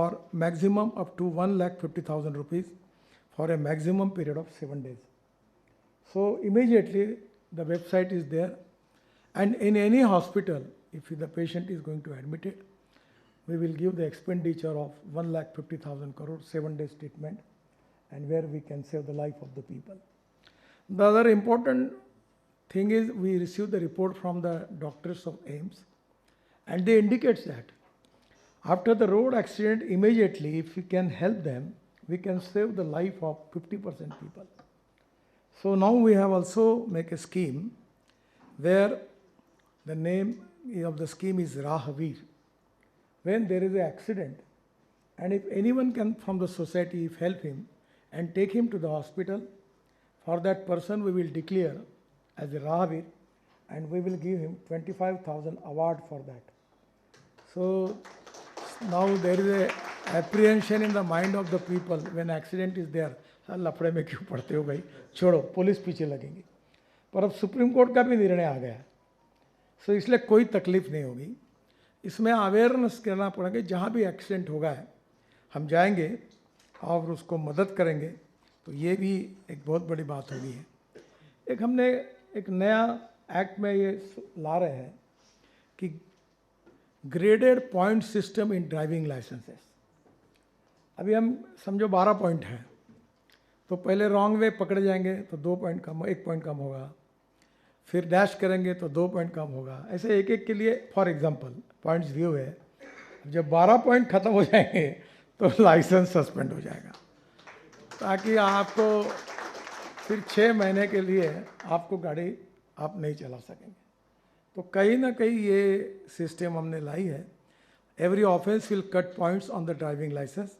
or maximum up to 1,50,000 rupees for a maximum period of 7 days. So immediately the website is there, and in any hospital, if the patient is going to admit it, we will give the expenditure of 1,50,000 crore, 7 days treatment, and where we can save the life of the people. The other important thing is we received the report from the doctors of AIIMS, and they indicates that after the road accident, immediately if we can help them, we can save the life of 50% people. So now we have also make a scheme where the name of the scheme is Rahavir. When there is an accident, and if anyone can from the society if help him and take him to the hospital, for that person we will declare as a Rahavir, and we will give him 25,000 award for that. So now there is a apprehension in the mind of the people when accident is there. लफड़े में क्यों पड़ते हो भाई, छोड़ो, police पीछे लगेगी. पर अब सुप्रीम कोर्ट का भी निर्णय आ गया है, सो इसलिए कोई तकलीफ नहीं होगी. इसमें अवेयरनेस करना पड़ेगा. जहाँ भी एक्सीडेंट होगा है हम जाएंगे और उसको मदद करेंगे, तो ये भी एक बहुत बड़ी बात होगी है. एक हमने एक नया एक्ट में ये ला रहे हैं कि graded point system in driving licences. अभी हम समझो 12 पॉइंट हैं, तो पहले रॉन्ग वे पकड़े जाएंगे तो 2 पॉइंट कम, 1 पॉइंट कम होगा. फिर डैश करेंगे तो 2 पॉइंट कम होगा. ऐसे एक एक के लिए फॉर एग्जांपल पॉइंट्स व्यू है. जब 12 पॉइंट ख़त्म हो जाएंगे तो लाइसेंस सस्पेंड हो जाएगा, ताकि आपको फिर 6 महीने के लिए आपको गाड़ी आप नहीं चला सकेंगे. तो कहीं ना कहीं ये सिस्टम हमने लाई है. Every offence will cut points on the driving licence,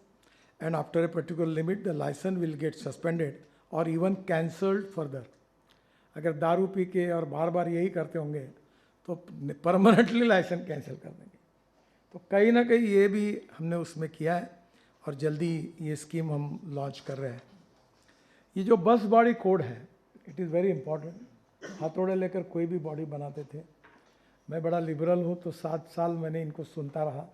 and after a particular limit the license will get suspended or even cancelled further. अगर दारू पी के और बार बार यही करते होंगे तो परमानेंटली लाइसेंस कैंसिल कर देंगे. तो कहीं ना कहीं ये भी हमने उसमें किया है और जल्दी ये स्कीम हम लॉन्च कर रहे हैं. ये जो बस बॉडी कोड है, इट इज़ वेरी इंपॉर्टेंट. हथौड़े लेकर कोई भी बॉडी बनाते थे. मैं बड़ा लिबरल हूँ, तो 7 साल मैंने इनको सुनता रहा.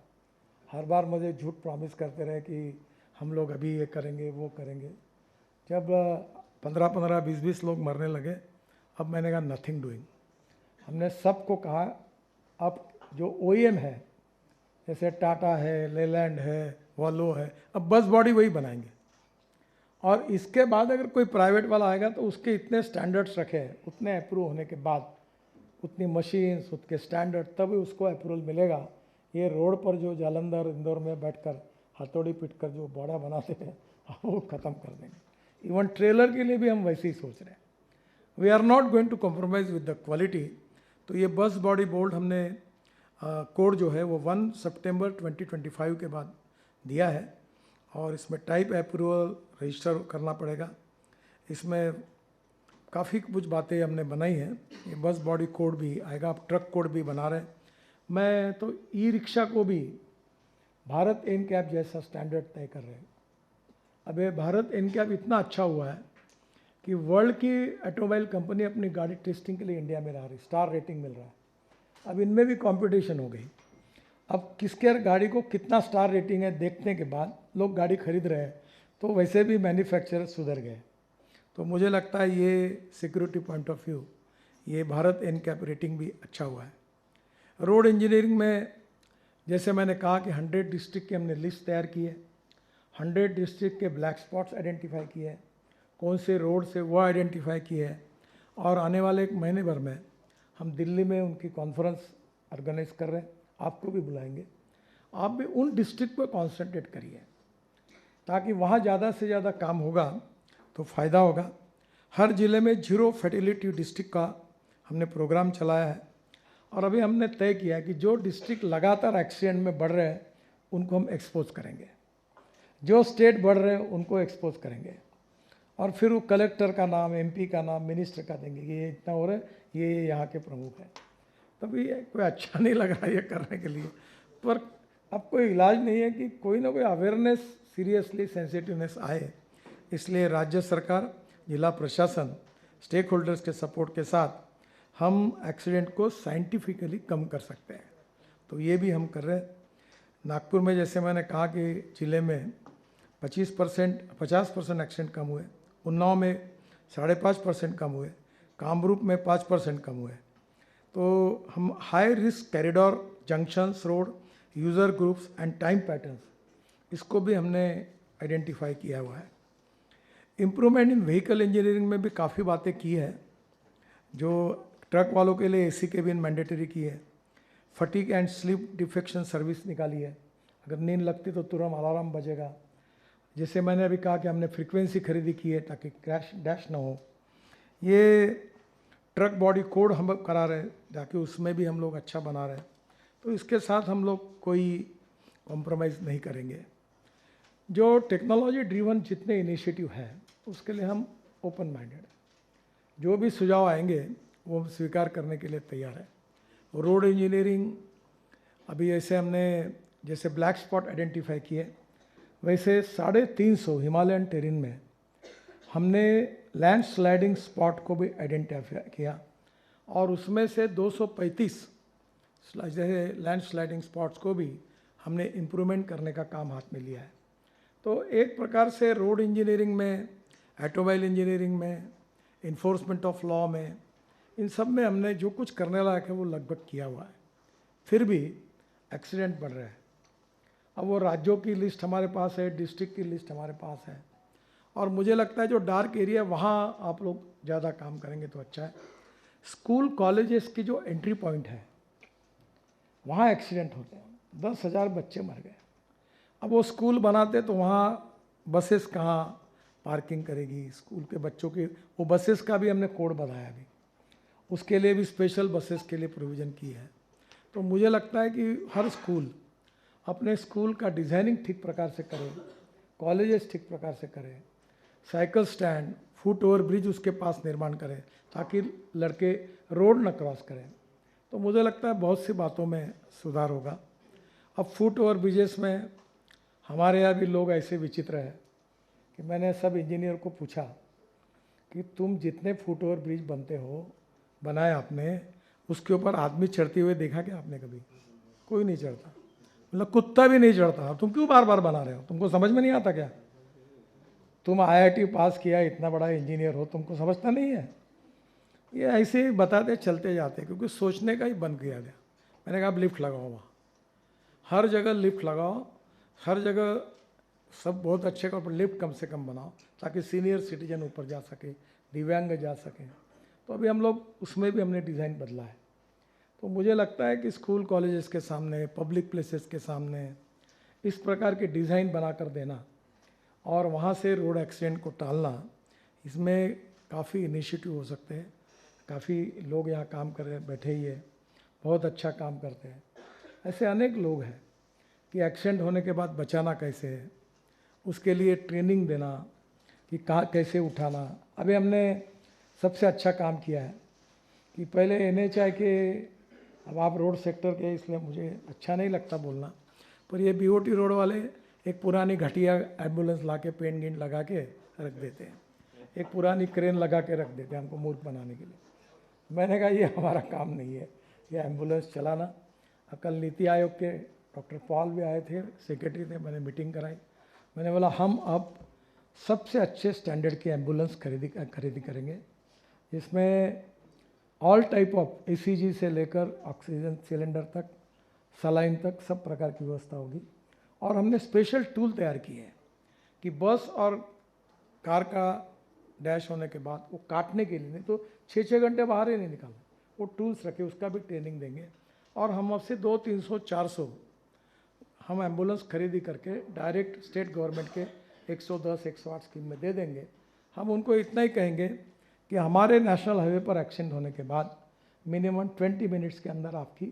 हर बार मुझे झूठ प्रॉमिस करते रहे कि हम लोग अभी ये करेंगे वो करेंगे. जब 15-15, 20-20 लोग मरने लगे, अब मैंने कहा नथिंग डूइंग. हमने सबको कहा अब जो OEM है, जैसे टाटा है, लेलैंड है, वॉल्वो है, अब बस बॉडी वही बनाएंगे. और इसके बाद अगर कोई प्राइवेट वाला आएगा तो उसके इतने स्टैंडर्ड्स रखे हैं, उतने अप्रूव होने के बाद उतनी मशीन्स, उसके स्टैंडर्ड, तभी उसको अप्रूवल मिलेगा. ये रोड पर जो जालंधर इंदौर में बैठकर हथौड़ी पीट कर जो बड़ा बनाते हैं वो ख़त्म कर देंगे. इवन ट्रेलर के लिए भी हम वैसे ही सोच रहे हैं. We are not going to compromise with the quality. तो ये बस बॉडी बोर्ड हमने कोड जो है वो 1 सितंबर 2025 के बाद दिया है, और इसमें टाइप अप्रूवल रजिस्टर करना पड़ेगा. इसमें काफ़ी कुछ बातें हमने बनाई हैं. ये बस बॉडी कोड भी आएगा, अब ट्रक कोड भी बना रहे हैं. मैं तो ई रिक्शा को भी भारत एनकैप जैसा स्टैंडर्ड तय कर रहे हैं. अब ये भारत एनकैप इतना अच्छा हुआ है कि वर्ल्ड की ऑटोमोबाइल कंपनी अपनी गाड़ी टेस्टिंग के लिए इंडिया में ला रही, स्टार रेटिंग मिल रहा है. अब इनमें भी कंपटीशन हो गई. अब किसके गाड़ी को कितना स्टार रेटिंग है देखने के बाद लोग गाड़ी खरीद रहे हैं, तो वैसे भी मैन्युफैक्चरर सुधर गए. तो मुझे लगता है ये सिक्योरिटी पॉइंट ऑफ व्यू ये भारत एनकैप रेटिंग भी अच्छा हुआ है. रोड इंजीनियरिंग में जैसे मैंने कहा कि 100 डिस्ट्रिक्ट की हमने लिस्ट तैयार की है. 100 डिस्ट्रिक्ट के ब्लैक स्पॉट्स आइडेंटिफाई किए हैं, कौन से रोड से वो आइडेंटिफाई किए हैं. और आने वाले 1 महीने भर में हम दिल्ली में उनकी कॉन्फ्रेंस ऑर्गेनाइज कर रहे हैं. आपको भी बुलाएंगे. आप भी उन डिस्ट्रिक्ट पर कॉन्सेंट्रेट करिए, ताकि वहाँ ज़्यादा से ज़्यादा काम होगा तो फ़ायदा होगा. हर ज़िले में 0 फर्टिलिटी डिस्ट्रिक्ट का हमने प्रोग्राम चलाया है. और अभी हमने तय किया कि जो डिस्ट्रिक्ट लगातार एक्सीडेंट में बढ़ रहे हैं उनको हम एक्सपोज करेंगे, जो स्टेट बढ़ रहे हैं उनको एक्सपोज करेंगे. और फिर वो कलेक्टर का नाम, MP का नाम, मिनिस्टर का देंगे कि ये इतना हो रहा है, ये यहाँ के प्रमुख हैं. तभी कोई अच्छा नहीं लग रहा ये करने के लिए, पर अब कोई इलाज नहीं है कि कोई ना कोई अवेयरनेस, सीरियसली सेंसिटिवनेस आए. इसलिए राज्य सरकार, जिला प्रशासन, स्टेक होल्डर्स के सपोर्ट के साथ हम एक्सीडेंट को साइंटिफिकली कम कर सकते हैं. तो ये भी हम कर रहे हैं. नागपुर में जैसे मैंने कहा कि जिले में 50% एक्सीडेंट कम हुए, उन्नाव में 5.5% कम हुए, कामरूप में 5% कम हुए। तो हम high risk corridor, junctions, road, user groups and time patterns, इसको भी हमने आइडेंटिफाई किया हुआ है। इम्प्रूवमेंट इन व्हीकल इंजीनियरिंग में भी काफ़ी बातें की है, जो ट्रक वालों के लिए एसी केबिन मैंडेटरी की है, fatigue and sleep defection service निकाली है, अगर नींद लगती तो तुरंत अलार्म बजेगा। जैसे मैंने अभी कहा कि हमने फ्रीक्वेंसी खरीदी की है ताकि क्रैश डैश ना हो। ये ट्रक बॉडी कोड हम करा रहे हैं ताकि उसमें भी हम लोग अच्छा बना रहे हैं। तो इसके साथ हम लोग कोई कॉम्प्रोमाइज़ नहीं करेंगे। जो टेक्नोलॉजी ड्रिवन जितने इनिशिएटिव हैं उसके लिए हम ओपन माइंडेड हैं, जो भी सुझाव आएंगे वो हम स्वीकार करने के लिए तैयार है। रोड इंजीनियरिंग, अभी ऐसे हमने जैसे ब्लैक स्पॉट आइडेंटिफाई किए, वैसे 350 हिमालयन टेरेन में हमने लैंड स्लाइडिंग स्पॉट को भी आइडेंटिफाई किया, और उसमें से 235 जैसे लैंड स्लाइडिंग स्पॉट्स को भी हमने इम्प्रूवमेंट करने का काम हाथ में लिया है। तो एक प्रकार से रोड इंजीनियरिंग में, ऑटोमोबाइल इंजीनियरिंग में, इन्फोर्समेंट ऑफ लॉ में, इन सब में हमने जो कुछ करने लायक है वो लगभग किया हुआ है। फिर भी एक्सीडेंट बढ़ रहे हैं। अब वो राज्यों की लिस्ट हमारे पास है, डिस्ट्रिक्ट की लिस्ट हमारे पास है, और मुझे लगता है जो डार्क एरिया वहाँ आप लोग ज़्यादा काम करेंगे तो अच्छा है। स्कूल कॉलेजेस की जो एंट्री पॉइंट है वहाँ एक्सीडेंट होते हैं, 10,000 बच्चे मर गए। अब वो स्कूल बनाते तो वहाँ बसेस कहाँ पार्किंग करेगी स्कूल के बच्चों की, वो बसेस का भी हमने कोड बनाया अभी, उसके लिए भी स्पेशल बसेस के लिए प्रोविज़न की है। तो मुझे लगता है कि हर स्कूल अपने स्कूल का डिज़ाइनिंग ठीक प्रकार से करे, कॉलेजेस ठीक प्रकार से करें, cycle stand, foot over bridge उसके पास निर्माण करें ताकि लड़के रोड न क्रॉस करें। तो मुझे लगता है बहुत सी बातों में सुधार होगा। अब फुट ओवर ब्रिजेस में हमारे यहाँ भी लोग ऐसे विचित्र हैं कि मैंने सब इंजीनियर को पूछा कि तुम जितने फुट ओवर ब्रिज बनाए आपने, उसके ऊपर आदमी चढ़ते हुए देखा क्या आपने कभी? कोई नहीं चढ़ता, मतलब कुत्ता भी नहीं चढ़ता। तुम क्यों बार बार बना रहे हो? तुमको समझ में नहीं आता क्या? तुम आईआईटी पास किया, इतना बड़ा इंजीनियर हो, तुमको समझता नहीं है? ये ऐसे ही बताते चलते जाते, क्योंकि सोचने का ही बंद किया गया। मैंने कहा अब लिफ्ट लगाओ, वहाँ हर जगह लिफ्ट लगाओ, हर जगह सब बहुत अच्छे का, पर लिफ्ट कम से कम बनाओ ताकि सीनियर सिटीजन ऊपर जा सके, दिव्यांग जा सकें। तो अभी हम लोग उसमें भी हमने डिज़ाइन बदला है। तो मुझे लगता है कि स्कूल कॉलेजेस के सामने, पब्लिक प्लेसेस के सामने इस प्रकार के डिज़ाइन बना कर देना और वहाँ से रोड एक्सीडेंट को टालना, इसमें काफ़ी इनिशिएटिव हो सकते हैं। काफ़ी लोग यहाँ काम कर रहे, बैठे ही है, बहुत अच्छा काम करते हैं। ऐसे अनेक लोग हैं कि एक्सीडेंट होने के बाद बचाना कैसे है, उसके लिए ट्रेनिंग देना कि कहाँ कैसे उठाना। अभी हमने सबसे अच्छा काम किया है कि पहले NHAI के, अब आप रोड सेक्टर के इसलिए मुझे अच्छा नहीं लगता बोलना, पर ये BOT रोड वाले एक पुरानी घटिया एम्बुलेंस ला के पेंट गेंट लगा के रख देते हैं, एक पुरानी क्रेन लगा के रख देते हैं हमको मूर्ख बनाने के लिए। मैंने कहा ये हमारा काम नहीं है, ये एम्बुलेंस चलाना। कल नीति आयोग के डॉक्टर पॉल भी आए थे, सेक्रेटरी थे, मैंने मीटिंग कराई। मैंने बोला हम अब सबसे अच्छे स्टैंडर्ड की एम्बुलेंस खरीदी करेंगे, जिसमें ऑल टाइप ऑफ ECG से लेकर ऑक्सीजन सिलेंडर तक, सलाइन तक, सब प्रकार की व्यवस्था होगी। और हमने स्पेशल टूल तैयार किए हैं कि बस और कार का डैश होने के बाद वो काटने के लिए, नहीं तो 6-6 घंटे बाहर ही नहीं निकालना, वो टूल्स रखे, उसका भी ट्रेनिंग देंगे। और हम अब से 200-300-400 हम एम्बुलेंस खरीदी करके डायरेक्ट स्टेट गवर्नमेंट के 110-108 स्कीम में दे देंगे। हम उनको इतना ही कहेंगे कि हमारे नेशनल हाईवे पर एक्सीडेंट होने के बाद मिनिमम 20 मिनट्स के अंदर आपकी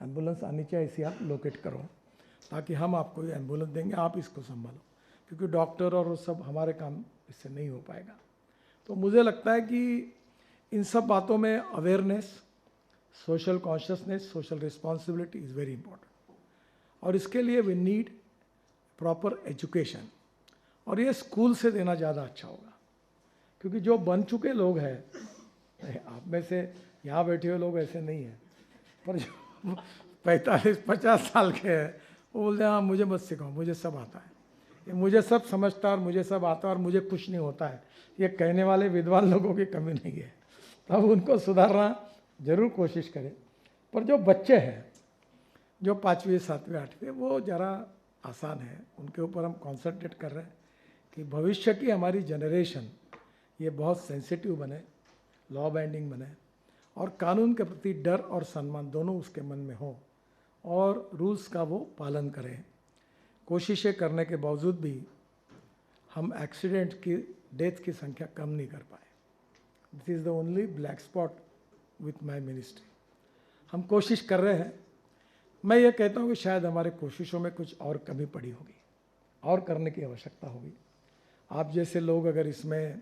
एम्बुलेंस आनी चाहिए, इसे आप लोकेट करो, ताकि हम आपको ये एम्बुलेंस देंगे, आप इसको संभालो, क्योंकि डॉक्टर और वो सब हमारे काम इससे नहीं हो पाएगा। तो मुझे लगता है कि इन सब बातों में awareness, social consciousness, social responsibility is very important. और इसके लिए वी नीड प्रॉपर एजुकेशन, और ये स्कूल से देना ज़्यादा अच्छा होगा, क्योंकि जो बन चुके लोग हैं, आप में से यहाँ बैठे हुए लोग ऐसे नहीं हैं, पर जो 45-50 साल के हैं वो बोलते हैं हाँ मुझे मत सिखाओ, मुझे सब आता है, ये मुझे सब समझता है और मुझे सब आता है और मुझे कुछ नहीं होता है। ये कहने वाले विद्वान लोगों की कमी नहीं है, तब उनको सुधारना जरूर कोशिश करें। पर जो बच्चे हैं जो 5वीं 7वीं 8वीं, वो ज़रा आसान है, उनके ऊपर हम कॉन्सेंट्रेट कर रहे हैं कि भविष्य की हमारी जनरेशन ये बहुत सेंसिटिव बने, लॉ बाइंडिंग बने और कानून के प्रति डर और सम्मान दोनों उसके मन में हो और रूल्स का वो पालन करें। कोशिशें करने के बावजूद भी हम एक्सीडेंट की, डेथ की संख्या कम नहीं कर पाए। This is the only black spot with my ministry. हम कोशिश कर रहे हैं। मैं ये कहता हूँ कि शायद हमारे कोशिशों में कुछ और कमी पड़ी होगी और करने की आवश्यकता होगी। आप जैसे लोग अगर इसमें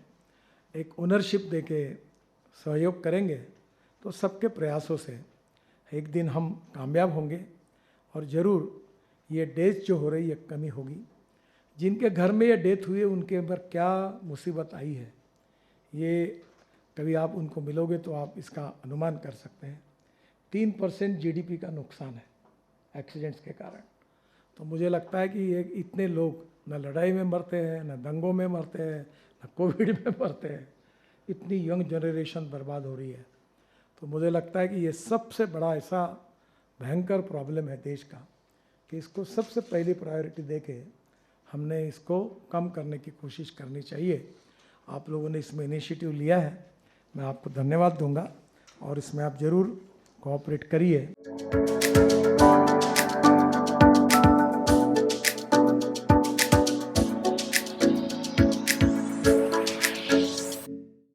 एक ओनरशिप देके सहयोग करेंगे तो सबके प्रयासों से एक दिन हम कामयाब होंगे और ज़रूर ये डेथ जो हो रही है कमी होगी। जिनके घर में ये डेथ हुई है उनके ऊपर क्या मुसीबत आई है, ये कभी आप उनको मिलोगे तो आप इसका अनुमान कर सकते हैं। 3% जीडीपी का नुकसान है एक्सीडेंट्स के कारण। तो मुझे लगता है कि ये इतने लोग न लड़ाई में मरते हैं, न दंगों में मरते हैं, न कोविड में मरते हैं, इतनी यंग जनरेशन बर्बाद हो रही है। तो मुझे लगता है कि ये सबसे बड़ा ऐसा भयंकर प्रॉब्लम है देश का कि इसको सबसे पहली प्रायोरिटी देके हमने इसको कम करने की कोशिश करनी चाहिए। आप लोगों ने इसमें इनिशिएटिव लिया है, मैं आपको धन्यवाद दूंगा और इसमें आप ज़रूर कोऑपरेट करिए।